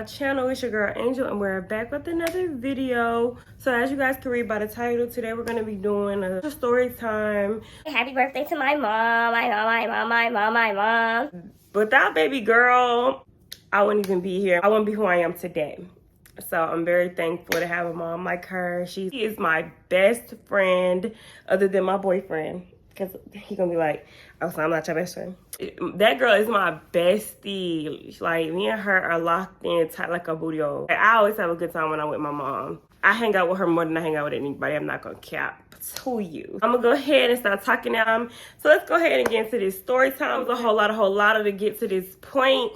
channel. It's your girl Angel and we're back with another video. So as you guys can read by the title, today we're going to be doing a story time. Happy birthday to my mom, my mom. Without baby girl, I wouldn't even be here. I wouldn't be who I am today. So I'm very thankful to have a mom like her. She is my best friend other than my boyfriend. Because he gonna be like, oh, so I'm not your best friend. That girl is my bestie. Like, me and her are locked in tight like a booty hole. I always have a good time when I'm with my mom. I hang out with her more than I hang out with anybody. I'm not gonna cap to you. I'm gonna go ahead and start talking now. So let's go ahead and get into this story time. There's a whole lot to get to this point.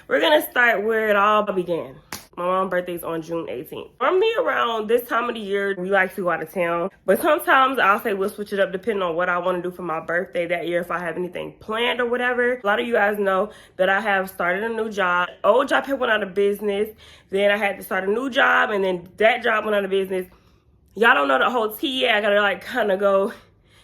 We're gonna start where it all began. My mom's birthday is on June 18th. Normally around this time of the year, we like to go out of town. But sometimes I'll say we'll switch it up depending on what I want to do for my birthday that year, if I have anything planned or whatever. A lot of you guys know that I have started a new job. Old job had went out of business. Then I had to start a new job, and then that job went out of business. Y'all don't know the whole tea yet. I gotta like kind of go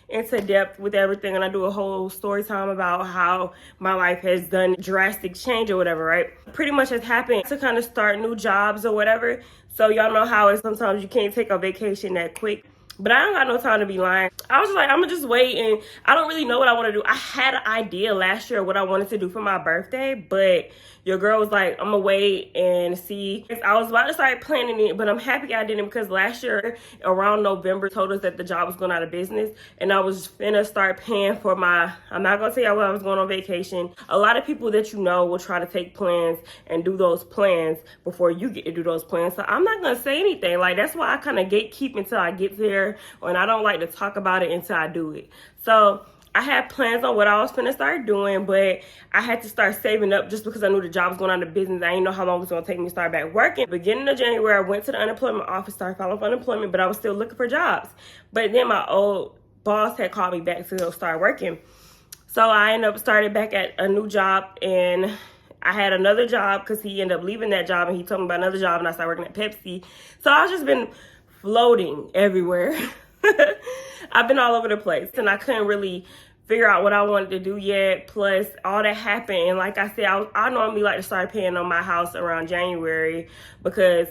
into depth with everything, and I do a whole story time about how my life has done drastic change or whatever, right? Pretty much has happened to kind of start new jobs or whatever. So y'all know how it sometimes you can't take a vacation that quick. But I don't got no time to be lying. I was like, I'm gonna just wait, and I don't really know what I want to do. I had an idea last year what I wanted to do for my birthday, but your girl was like, I'm gonna wait and see. I was about to start planning it, but I'm happy I didn't, because last year around November told us that the job was going out of business, and I was finna start paying for my, I'm not gonna tell y'all where I was going on vacation. A lot of people that you know will try to take plans and do those plans before you get to do those plans. So I'm not gonna say anything. Like, that's why I kind of gatekeep until I get there, and I don't like to talk about it until I do it. So I had plans on what I was finna start doing, but I had to start saving up just because I knew the job was going out of business. I didn't know how long it was gonna take me to start back working. Beginning of January, I went to the unemployment office, started filing for unemployment, but I was still looking for jobs. But then my old boss had called me back to go start working. So I ended up starting back at a new job, and I had another job because he ended up leaving that job, and he told me about another job, and I started working at Pepsi. So I've just been floating everywhere. I've been all over the place, and I couldn't really figure out what I wanted to do yet. Plus, all that happened, and like I said, I normally like to start paying on my house around January because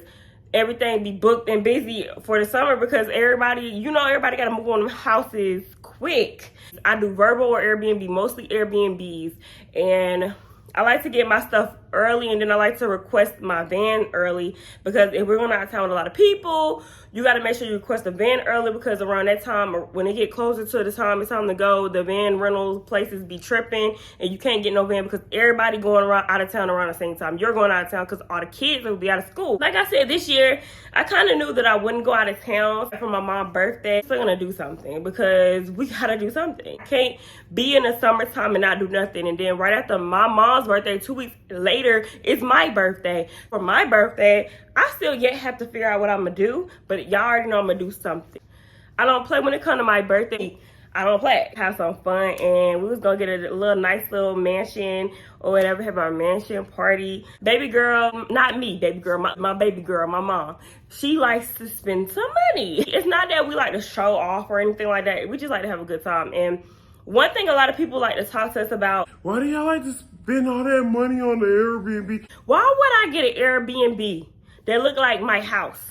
everything be booked and busy for the summer, because everybody got to move on them houses quick. I do verbal or Airbnb, mostly Airbnbs, and I like to get my stuff early, and then I like to request my van early, because if we're going out of town with a lot of people, you got to make sure you request a van early, because around that time, when it get closer to the time it's time to go, the van rental places be tripping, and you can't get no van because everybody going around out of town around the same time. You're going out of town because all the kids will be out of school. Like I said, this year, I kind of knew that I wouldn't go out of town for my mom's birthday. So I'm going to do something, because we got to do something. Can't be in the summertime and not do nothing. And then right after my mom's birthday, 2 weeks later, it's my birthday. For my birthday, I still yet have to figure out what I'm going to do, but y'all already know I'm going to do something. I don't play when it comes to my birthday. I don't play. Have some fun, and we was going to get a little nice little mansion or whatever, have our mansion party. Baby girl, not me, baby girl, my baby girl, my mom, she likes to spend some money. It's not that we like to show off or anything like that. We just like to have a good time. And one thing a lot of people like to talk to us about, why do y'all like to spend all that money on the Airbnb? why would I get an Airbnb that look like my house?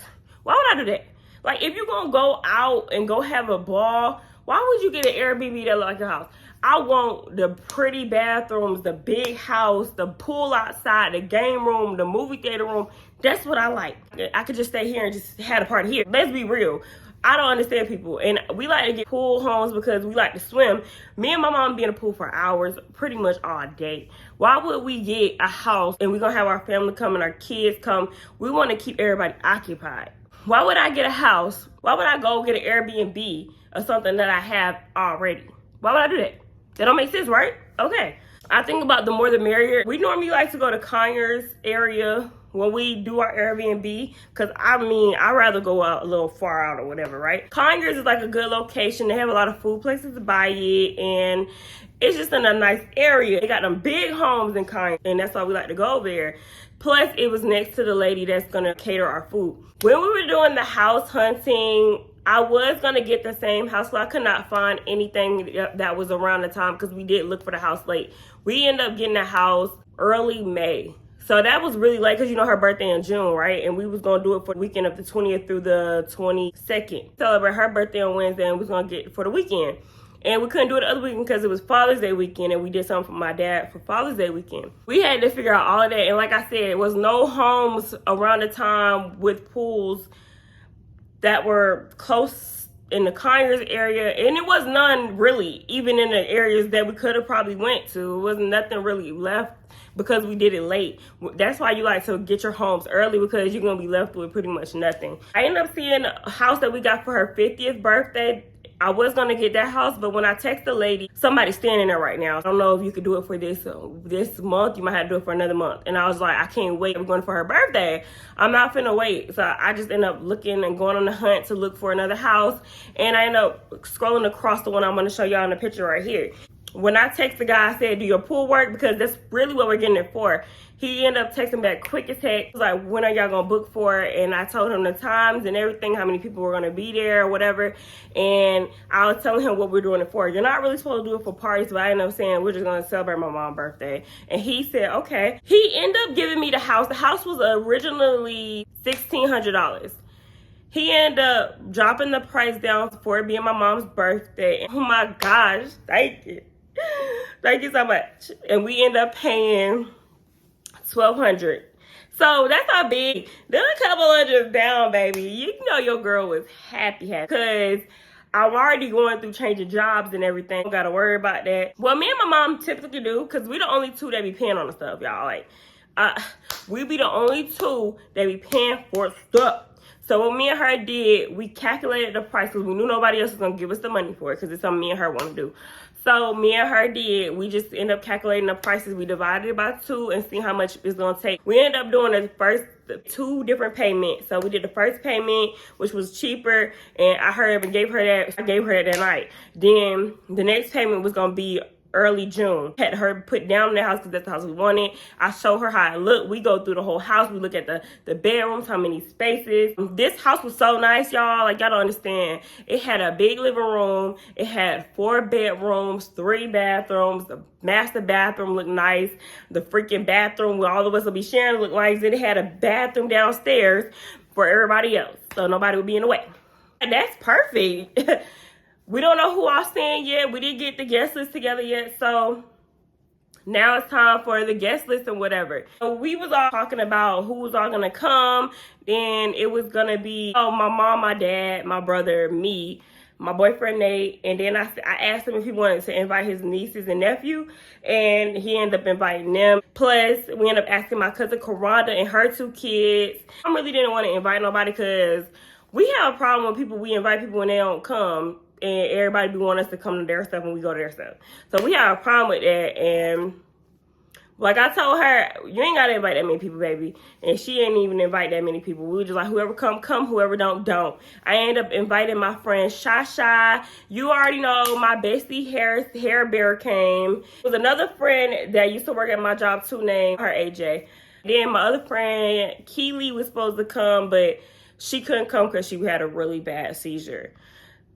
Why would I do that? Like, if you're gonna go out and go have a ball, why would you get an Airbnb that look like your house? I want the pretty bathrooms, the big house, the pool outside, the game room, the movie theater room. That's what I like. I could just stay here and just have a party here. Let's be real. I don't understand people, and we like to get pool homes because we like to swim. Me and my mom be in the pool for hours, pretty much all day. Why would we get a house and we're gonna have our family come and our kids come? We want to keep everybody occupied. Why would I get a house? Why would I go get an Airbnb or something that I have already? Why would I do that? That don't make sense, right? Okay. I think about the more the merrier. We normally like to go to Conyers area when we do our Airbnb, because I'd rather go out a little far out or whatever, right? Conyers is like a good location. They have a lot of food places to buy it, and it's just in a nice area. They got them big homes in Conyers, and that's why we like to go there. Plus, it was next to the lady that's gonna cater our food. When we were doing the house hunting, I was gonna get the same house, but I could not find anything that was around the time, because we did look for the house late. We ended up getting the house early May. So that was really late because, you know, her birthday in June, right? And we was going to do it for the weekend of the 20th through the 22nd. Celebrate her birthday on Wednesday, and we was going to get it for the weekend. And we couldn't do it the other weekend because it was Father's Day weekend, and we did something for my dad for Father's Day weekend. We had to figure out all of that. And like I said, it was no homes around the time with pools that were close in the Conyers area, and it was none really, even in the areas that we could have probably went to. It wasn't nothing really left because we did it late. That's why you like to get your homes early, because you're gonna be left with pretty much nothing. I ended up seeing a house that we got for her 50th birthday. I was gonna get that house, but when I text the lady, somebody's standing there right now. I don't know if you could do it for this month. You might have to do it for another month. And I was like, I can't wait. I'm going for her birthday. I'm not finna wait. So I just end up looking and going on the hunt to look for another house. And I end up scrolling across the one I'm gonna show y'all in the picture right here. When I text the guy, I said, do your pool work? Because that's really what we're getting it for. He ended up texting back quick as heck. He was like, when are y'all gonna book for it? And I told him the times and everything, how many people were gonna be there or whatever. And I was telling him what we're doing it for. You're not really supposed to do it for parties, but I ended up saying we're just gonna celebrate my mom's birthday. And he said, okay. He ended up giving me the house. The house was originally $1,600. He ended up dropping the price down for it being my mom's birthday. Oh my gosh, thank you. Thank you so much. And we end up paying $1,200. So that's not big. Then a couple hundred down, baby. You know your girl was happy because I'm already going through changing jobs and everything. Don't gotta worry about that. What me and my mom typically do, because we the only two that be paying on the stuff, y'all. Like, we be the only two that be paying for stuff. So what me and her did, we calculated the price because we knew nobody else was going to give us the money for it because it's something me and her want to do. So me and her did, we just end up calculating the prices. We divided it by 2 and see how much it's going to take. We ended up doing the first 2 different payments. So we did the first payment, which was cheaper, and I hurried up and gave her that. I gave her that night. Then the next payment was going to be early June. Had her put down the house because that's the house we wanted. I showed her how it looked. We go through the whole house. We look at the bedrooms, how many spaces. This house was so nice, y'all. Like, y'all don't understand. It had a big living room. It had 4 bedrooms, 3 bathrooms. The master bathroom looked nice. The freaking bathroom where all of us will be sharing looked nice. Then it had a bathroom downstairs for everybody else, so nobody would be in the way. And that's perfect. We don't know who all staying yet. We didn't get the guest list together yet. So now it's time for the guest list and whatever. So we was all talking about who was all going to come. Then it was going to be, my mom, my dad, my brother, me, my boyfriend, Nate. And then I asked him if he wanted to invite his nieces and nephew. And he ended up inviting them. Plus, we ended up asking my cousin Karanda and her 2 kids. I really didn't want to invite nobody because we have a problem with people. We invite people when they don't come. And everybody be wanting us to come to their stuff when we go to their stuff. So we have a problem with that. And like I told her, you ain't got to invite that many people, baby. And she ain't even invite that many people. We were just like, whoever come, whoever don't. I ended up inviting my friend Shasha. You already know my bestie hair bearer came. There was another friend that used to work at my job too, named her AJ. Then my other friend, Keely, was supposed to come, but she couldn't come because she had a really bad seizure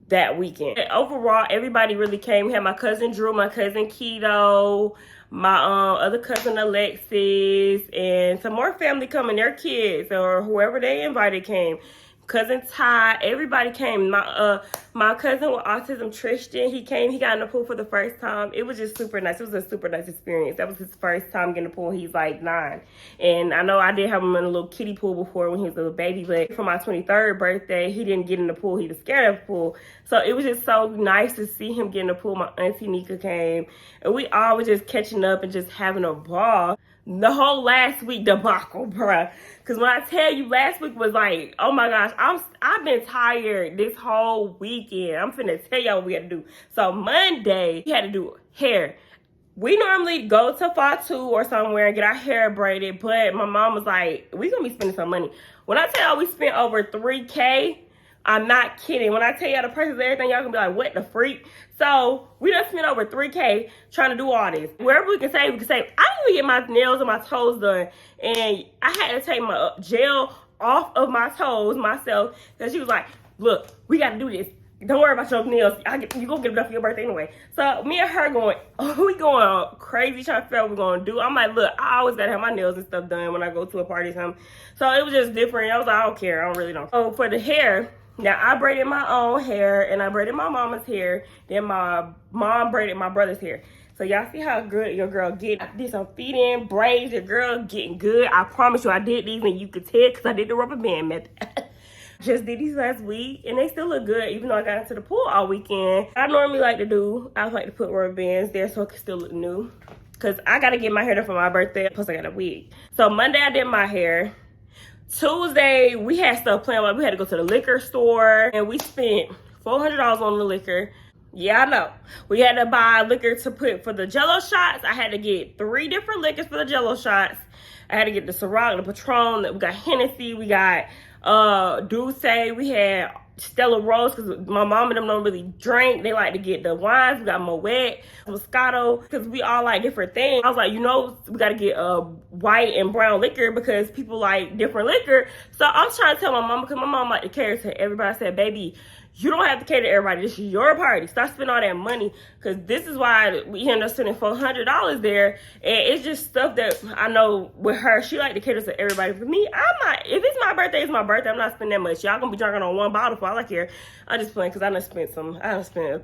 that weekend. Overall, everybody really came. We had my cousin Drew, my cousin Keto, my other cousin Alexis, and some more family coming. Their kids or whoever they invited came. Cousin Ty, everybody came. My cousin with autism, Tristan, he came. He got in the pool for the first time. It was just super nice. It was a super nice experience. That was his first time getting in the pool. He's like 9. And I know I did have him in a little kiddie pool before when he was a little baby, but for my 23rd birthday, he didn't get in the pool. He was scared of the pool. So it was just so nice to see him get in the pool. My auntie Nika came. And we all were just catching up and just having a ball. The whole last week debacle, bruh. Because when I tell you, last week was like, oh my gosh, I've been tired this whole weekend. I'm finna tell y'all what we had to do. So Monday, we had to do hair. We normally go to Fatu or somewhere and get our hair braided, but my mom was like, we gonna be spending some money. When I tell y'all we spent over $3K, I'm not kidding. When I tell y'all the prices of everything, y'all gonna be like, what the freak? So we done spent over $3K trying to do all this. Wherever we can save, we can save. I didn't even get my nails and my toes done. And I had to take my gel off of my toes myself. Because she was like, look, we got to do this Don't worry about your nails. You gonna get enough for your birthday anyway. So me and her we going crazy trying to figure out what we're gonna do. I'm like, look, I always gotta have my nails and stuff done when I go to a party or something. So it was just different. I was like, I don't care. I don't really know. So for the hair, now I braided my own hair and I braided my mama's hair. Then my mom braided my brother's hair. So y'all see how good your girl get. I did some feed-in braids. Your girl getting good. I promise you I did these and you could tell because I did the rubber band method. Just did these last week and they still look good even though I got into the pool all weekend. I normally like to put rubber bands there so it can still look new. Cause I gotta get my hair done for my birthday, plus I got a wig. So Monday I did my hair. Tuesday we had stuff planned, like we had to go to the liquor store and we spent $400 on the liquor. Yeah, I know. We had to buy liquor to put for the Jello shots. I had to get 3 different liquors for the Jello shots. I had to get the Ciroc, the Patron, we got Hennessy, we got Douce, we had Stella Rose because my mom and them don't really drink. They like to get the wines. We got Moet, Moscato, because we all like different things. I was like, we got to get white and brown liquor because people like different liquor. So I'm trying to tell my mom, because my mom like to cater to everybody. I said, baby, you don't have to cater to everybody. This is your party. Stop spending all that money, because this is why we end up spending $400 there. And it's just stuff that I know with her, she like to cater to everybody. For me, I'm not. If it's my birthday, it's my birthday. I'm not spending that much. Y'all gonna be drinking on one bottle for all I care. I just playing because I done spent some. I done spent.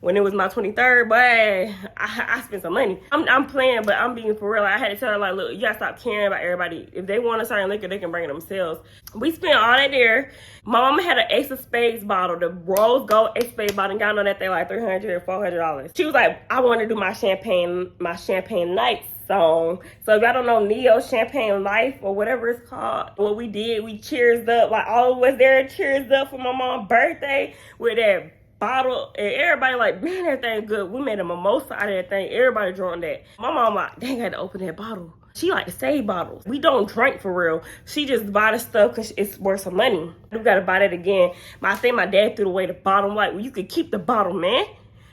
When it was my 23rd, but I spent some money. I'm playing, but I'm being for real. I had to tell her, like, look, you gotta stop caring about everybody. If they want a certain liquor, they can bring it themselves. We spent all that there. My mama had an Ace of Spades bottle, the rose gold Ace of Spades bottle, and y'all know that they like $300 or $400. She was like, I want to do my champagne night song. So if y'all don't know Neo Champagne Life or whatever it's called, what we did, we cheers up, like all of us there cheers up for my mom's birthday with that bottle, and everybody like, man, that thing good. We made a mimosa out of that thing. Everybody drank that. My mom like, dang, I had to open that bottle. She like to save bottles. We don't drink for real. She just buy the stuff because it's worth some money. We gotta buy that again. I think my dad threw away the bottle. I'm like, well, you could keep the bottle, man.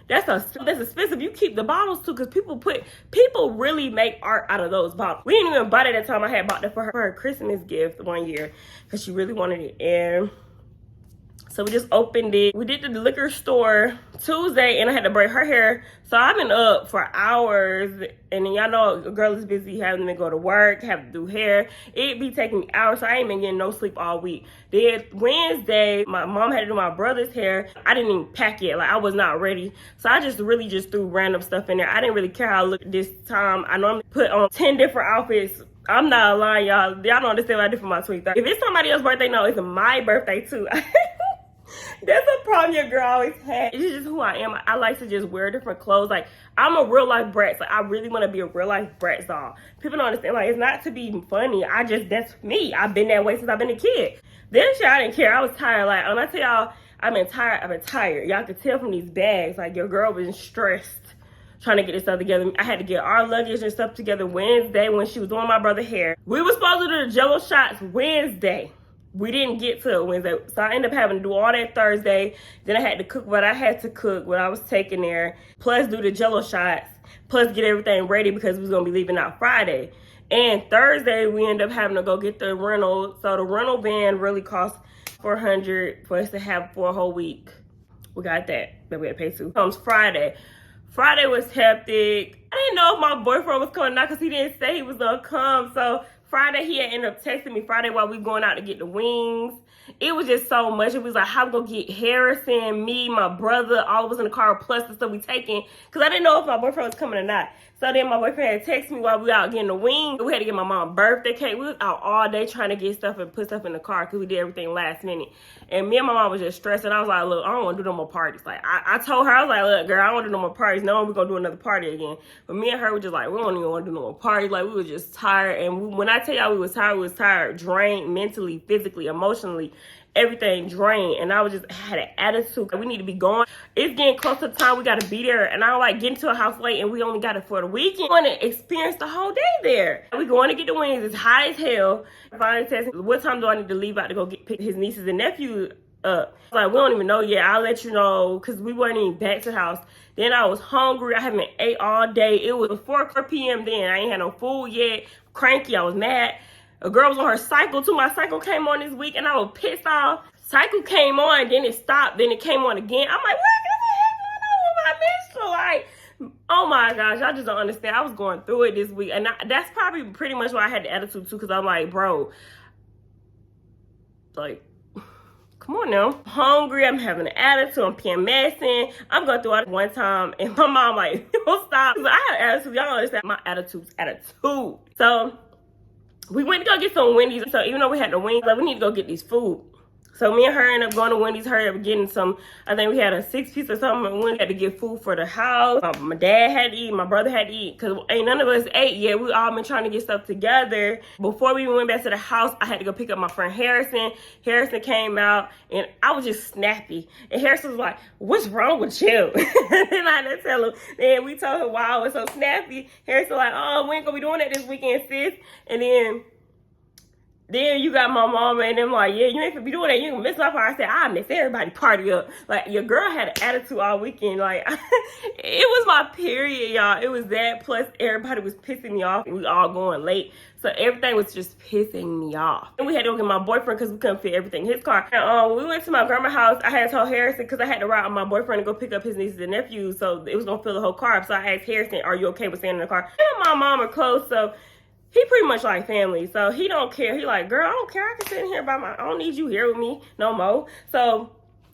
That's expensive. You keep the bottles too, because people really make art out of those bottles. We didn't even buy that at the time. I had bought that for her Christmas gift one year because she really wanted it. And so we just opened it. We did the liquor store Tuesday and I had to braid her hair. So I've been up for hours, and then y'all know a girl is busy having to go to work, have to do hair. It be taking me hours, so I ain't been getting no sleep all week. Then Wednesday, my mom had to do my brother's hair. I didn't even pack yet, like I was not ready. So I just really just threw random stuff in there. I didn't really care how I looked this time. I normally put on 10 different outfits. I'm not lying, y'all. Y'all don't understand what I did for my 23rd. If it's somebody else's birthday, no, it's my birthday too. That's a problem your girl always had. It's just who I am. I like to just wear different clothes. Like, I'm a real life Bratz. Like, I really want to be a real life Bratz doll. People don't understand. Like, it's not to be funny. That's me. I've been that way since I've been a kid. This shit, I didn't care. I was tired. Like, when I tell y'all, I've been tired. Y'all could tell from these bags. Like, your girl was stressed trying to get this stuff together. I had to get our luggage and stuff together Wednesday when she was doing my brother's hair. We were supposed to do the Jello shots Wednesday. We didn't get to it Wednesday, so I ended up having to do all that Thursday. Then I had to cook what I had to cook, what I was taking there, plus do the Jello shots, plus get everything ready because we was going to be leaving out Friday. And Thursday, we ended up having to go get the rental. So the rental van really cost $400 for us to have for a whole week. We got that we had to pay to. Comes Friday. Friday was hectic. I didn't know if my boyfriend was coming out because he didn't say he was going to come. So Friday, he had ended up texting me Friday while we going out to get the wings. It was just so much. It was like, how we gonna get Harrison, me, my brother, all of us in the car, plus the stuff we taking. Because I didn't know if my boyfriend was coming or not. So then my boyfriend had texted me while we out getting the wings. We had to get my mom birthday cake. We was out all day trying to get stuff and put stuff in the car because we did everything last minute. And me and my mom was just stressed. And I was like, look, I don't want to do no more parties. Like, I told her, I was like, look, girl, I don't want to do no more parties. No, we're going to do another party again. But me and her were just like, we don't even want to do no more parties. Like, we were just tired. And when I tell y'all we was tired, drained mentally, physically, emotionally. Everything drained, and I was just had an attitude. We need to be going. It's getting close to the time we got to be there, and I don't like getting to a house late, and we only got it for the weekend. I want to experience the whole day there. We going to get the wings. It's hot as hell. Finally texting, what pick I need to leave out to go pick his nieces and nephew up. Like, we don't even know yet. I'll let you know, because we weren't even back to the house. Then I was hungry. I haven't ate all day. It was 4 p.m. then. I ain't had no food yet. Cranky. I was mad. A girl was on her cycle too. My cycle came on this week and I was pissed off. cycle came on, then it stopped, then it came on again. I'm like, what the heck going on with my menstrual? Like, oh my gosh, I just don't understand. I was going through it this week, and that's probably pretty much why I had the attitude too, because I'm like, bro, like, come on now. I'm hungry, I'm having an attitude, I'm PMSing. I'm going through it one time, and my mom like, don't stop. I had an attitude. Y'all don't understand my attitude. So we went to go get some Wendy's. So even though we had the wings, like, we need to go get these food. So me and her ended up going to Wendy's, hurry up getting some, I think we had a 6-piece or something, and we had to get food for the house. My dad had to eat, my brother had to eat, because ain't none of us ate yet. We all been trying to get stuff together. Before we even went back to the house, I had to go pick up my friend Harrison. Harrison came out, and I was just snappy. And Harrison was like, what's wrong with you? And I had to tell him. Then we told him why I was so snappy. Harrison like, oh, we ain't gonna be doing that this weekend, sis. And then you got my mama and them like, yeah, you ain't gonna be doing that. You gonna miss my party. I said, I miss everybody party up. Like, your girl had an attitude all weekend. Like, it was my period, y'all. It was that, plus everybody was pissing me off. We all going late. So everything was just pissing me off. And we had to go get my boyfriend because we couldn't fit everything in his car. And we went to my grandma's house. I had told Harrison, because I had to ride with my boyfriend to go pick up his nieces and nephews. So it was gonna fill the whole car up. So I asked Harrison, are you okay with staying in the car? And my mom are close, so he pretty much like family, so he don't care. He like, girl, I don't care. I can sit in here I don't need you here with me no more. So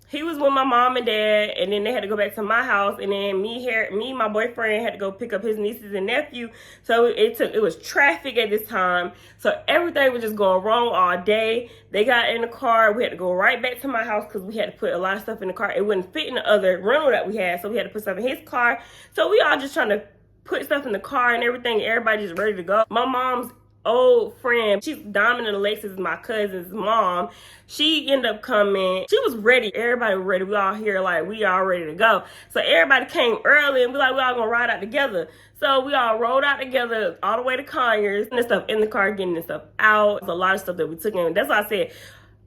he was with my mom and dad, and then they had to go back to my house, and then me, my boyfriend had to go pick up his nieces and nephew. So it was traffic at this time. So everything was just going wrong all day. They got in the car. We had to go right back to my house because we had to put a lot of stuff in the car. It wouldn't fit in the other rental that we had, so we had to put stuff in his car. So we all just trying to put stuff in the car and everything. Everybody just ready to go. My mom's old friend, she's Dominic Alexis, my cousin's mom. She ended up coming. She was ready. Everybody was ready. We all here like we all ready to go. So everybody came early and we like, we all gonna ride out together. So we all rode out together all the way to Conyers. And the stuff in the car, getting the stuff out. There's a lot of stuff that we took in. That's why I said,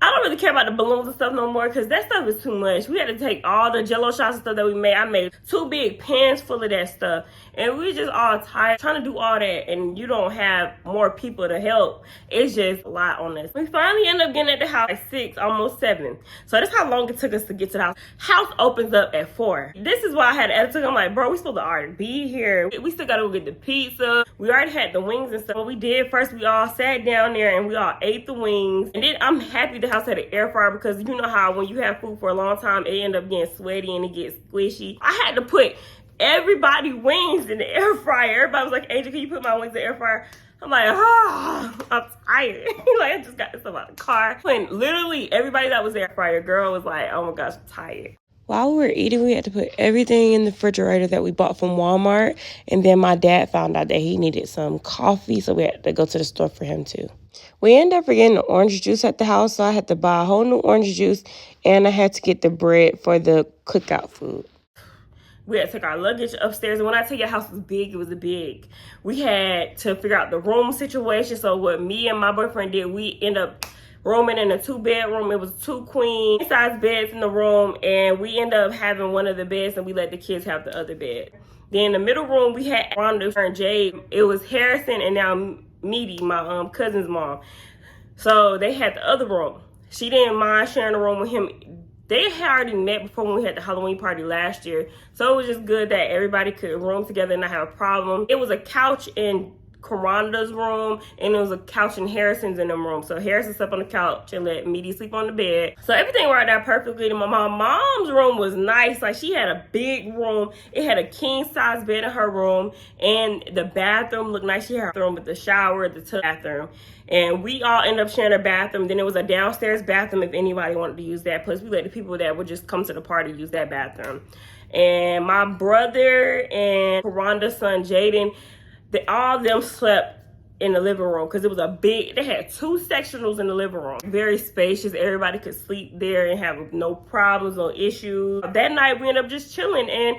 I don't really care about the balloons and stuff no more, because that stuff is too much. We had to take all the Jello shots and stuff that we made. I made 2 big pans full of that stuff. And we just all tired trying to do all that, and you don't have more people to help. It's just a lot on this. We finally ended up getting at the house at 6, almost 7. So that's how long it took us to get to the house. House opens up at 4. This is why I had to attitude. I'm like, bro, we supposed to already be here. We still gotta go get the pizza. We already had the wings and stuff. What we did first, we all sat down there and we all ate the wings. And then I'm happy the house had an air fryer, because you know how when you have food for a long time, it end up getting sweaty and it gets squishy. I had to put everybody wings in the air fryer. Everybody was like, Angel, can you put my wings in the air fryer? I'm like, I'm tired. Like, I just got this out of the car. And literally everybody that was there, fryer girl was like, oh my gosh, I'm tired. While we were eating, we had to put everything in the refrigerator that we bought from Walmart. And then my dad found out that he needed some coffee, so we had to go to the store for him too. We ended up forgetting the orange juice at the house, so I had to buy a whole new orange juice, and I had to get the bread for the cookout food. We had to take our luggage upstairs, and when I tell you our house was big, it was big. We had to figure out the room situation, so what me and my boyfriend did, we ended up rooming in a 2-bedroom. It was 2 queen-size beds in the room, and we ended up having one of the beds, and we let the kids have the other bed. Then in the middle room, we had Rhonda and Jade. It was Harrison and now Meaty, my cousin's mom. So they had the other room. She didn't mind sharing the room with him. They had already met before when we had the Halloween party last year. So it was just good that everybody could room together and not have a problem. It was a couch in Karanda's room, and it was a couch in Harrison's in them room. So Harrison slept on the couch and let Meaty sleep on the bed. So everything worked out perfectly. And my mom's room was nice. Like, she had a big room. It had a king size bed in her room, and the bathroom looked nice. She had a bathroom with the shower, the tub bathroom. And we all ended up sharing a bathroom. Then it was a downstairs bathroom if anybody wanted to use that. Plus, we let the people that would just come to the party use that bathroom. And my brother and Karanda's son, Jaden, all of them slept in the living room, because it was they had 2 sectionals in the living room. Very spacious. Everybody could sleep there and have no problems, no issues. That night, we ended up just chilling, and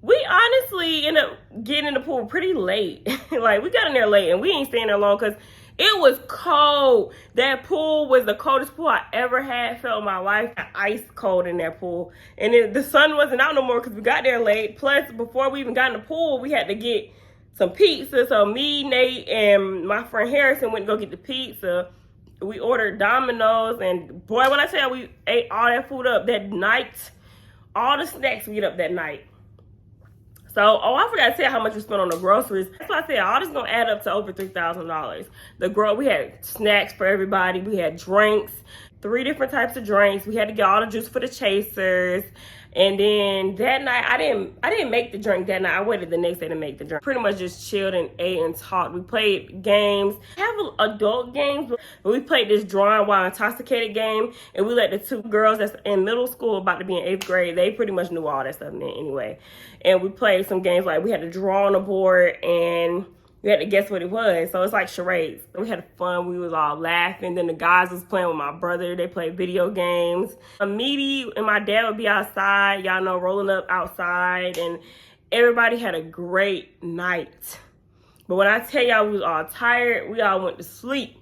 we honestly ended up getting in the pool pretty late. Like, we got in there late, and we ain't staying there long because it was cold. That pool was the coldest pool I ever had felt in my life. Ice cold in that pool. And the sun wasn't out no more because we got there late. Plus, before we even got in the pool, we had to get some pizza. So me, Nate, and my friend Harrison went to go get the pizza. We ordered Domino's, and boy, when I tell you we ate all that food up that night, all the snacks we ate up that night. So, I forgot to tell you how much we spent on the groceries. That's why I said all this is gonna add up to over $3,000. We had snacks for everybody. We had drinks, 3 different types of drinks. We had to get all the juice for the chasers. And then that night, I didn't make the drink that night. I waited the next day to make the drink. Pretty much just chilled and ate and talked. We played games. We have adult games, but we played this drawing while intoxicated game. And we let the 2 girls that's in middle school, about to be in 8th grade, they pretty much knew all that stuff anyway. And we played some games like we had to draw on the board and we had to guess what it was. So it's like charades. We had fun. We was all laughing. Then the guys was playing with my brother. They played video games. Meaty and my dad would be outside, y'all know, rolling up outside. And everybody had a great night. But when I tell y'all we was all tired, we all went to sleep.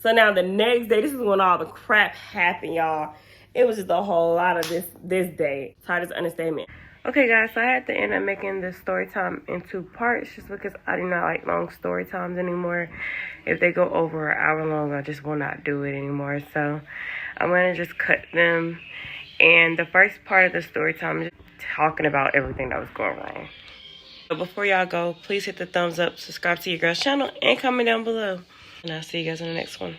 So now the next day, this is when all the crap happened, y'all. It was just a whole lot of this day. Tired is an understatement. Okay, guys, so I had to end up making this story time in 2 parts just because I do not like long story times anymore. If they go over an hour long, I just will not do it anymore. So I'm going to just cut them. And the first part of the story time is talking about everything that was going wrong. But before y'all go, please hit the thumbs up, subscribe to your girl's channel, and comment down below. And I'll see you guys in the next one.